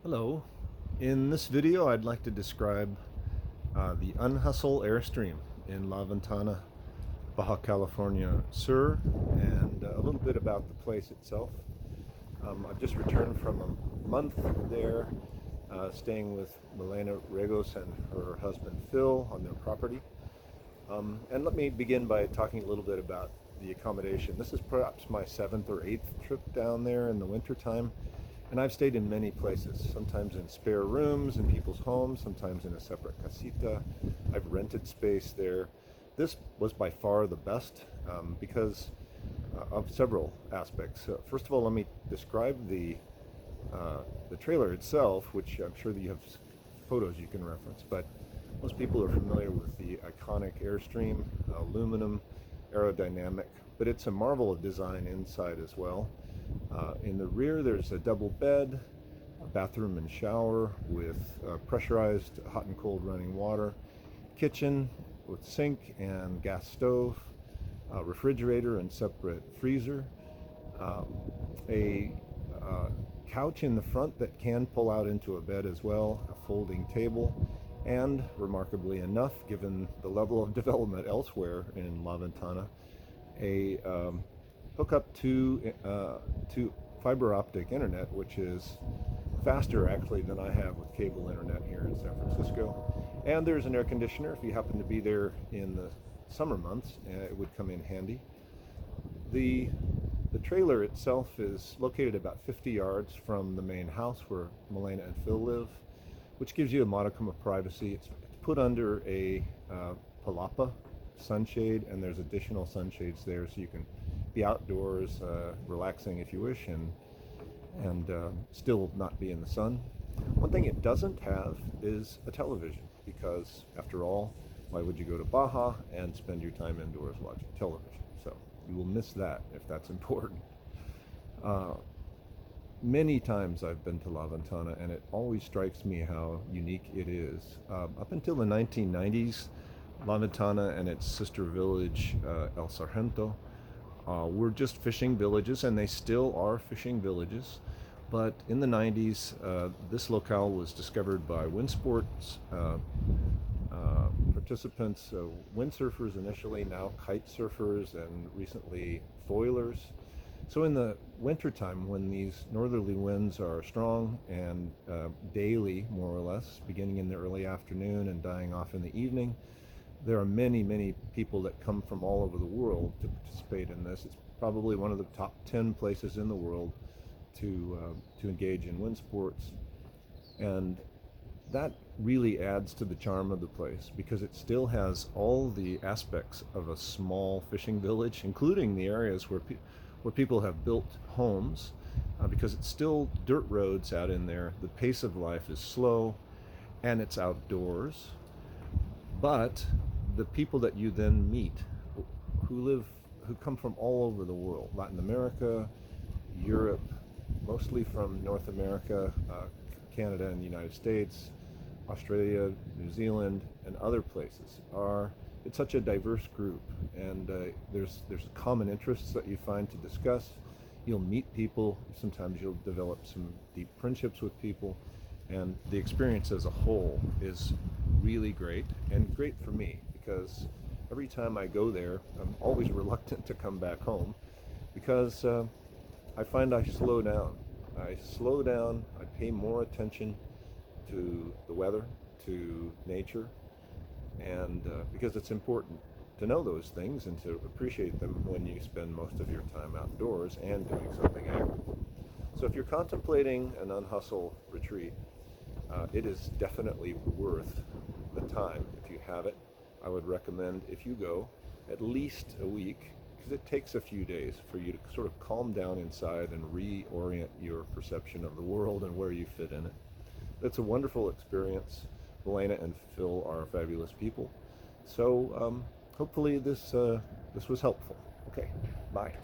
Hello. In this video, I'd like to describe the Unhustle airstream in La Ventana, Baja California Sur, and a little bit about the place itself. I've just returned from a month there, staying with Milena Regos and her husband Phil on their property. And let me begin by talking a little bit about the accommodation. This is perhaps my seventh or eighth trip down there in the wintertime. And I've stayed in many places, sometimes in spare rooms in people's homes, sometimes in a separate casita. I've rented space there. This was by far the best because of several aspects. First of all, let me describe the trailer itself, which I'm sure that you have photos you can reference, but most people are familiar with the iconic Airstream, aluminum, aerodynamic, but it's a marvel of design inside as well. In the rear, there's a double bed, a bathroom and shower with pressurized hot and cold running water, kitchen with sink and gas stove, refrigerator and separate freezer, a couch in the front that can pull out into a bed as well, a folding table, and remarkably enough, given the level of development elsewhere in La Ventana, a hookup to fiber optic internet, which is faster actually than I have with cable internet here in San Francisco. And there's an air conditioner if you happen to be there in the summer months. It would come in handy. The trailer itself is located about 50 yards from the main house where Milena and Phil live, which gives you a modicum of privacy. It's put under a palapa sunshade, and there's additional sunshades there so you can be outdoors, relaxing if you wish, and still not be in the sun. One thing it doesn't have is a television, because after all, why would you go to Baja and spend your time indoors watching television? So you will miss that if that's important. Many times I've been to La Ventana, and it always strikes me how unique it is. Up until the 1990s, La Ventana and its sister village, El Sargento, were just fishing villages, and they still are fishing villages. But in the 90s, this locale was discovered by wind sports participants, windsurfers initially, now kite surfers, and recently foilers. So in the wintertime, when these northerly winds are strong and daily, more or less, beginning in the early afternoon and dying off in the evening, there are many, many people that come from all over the world to participate in this. It's probably one of the top 10 places in the world to engage in wind sports. And that really adds to the charm of the place, because it still has all the aspects of a small fishing village, including the areas where people have built homes, because it's still dirt roads out in there. The pace of life is slow, and it's outdoors. But the people that you then meet, who come from all over the world, Latin America, Europe, mostly from North America, Canada and the United States, Australia, New Zealand, and other places, it's such a diverse group, and there's common interests that you find to discuss. You'll meet people, sometimes you'll develop some deep friendships with people, and the experience as a whole is really great, and great for me, because every time I go there, I'm always reluctant to come back home, because I find I slow down. I pay more attention to the weather, to nature, and because it's important to know those things and to appreciate them when you spend most of your time outdoors and doing something active. So if you're contemplating an Unhustle retreat, it is definitely worth the time. If you have it, I would recommend, if you go, at least a week, because it takes a few days for you to sort of calm down inside and reorient your perception of the world and where you fit in it. It's a wonderful experience. Milena and Phil are fabulous people. So hopefully this was helpful. Okay, bye.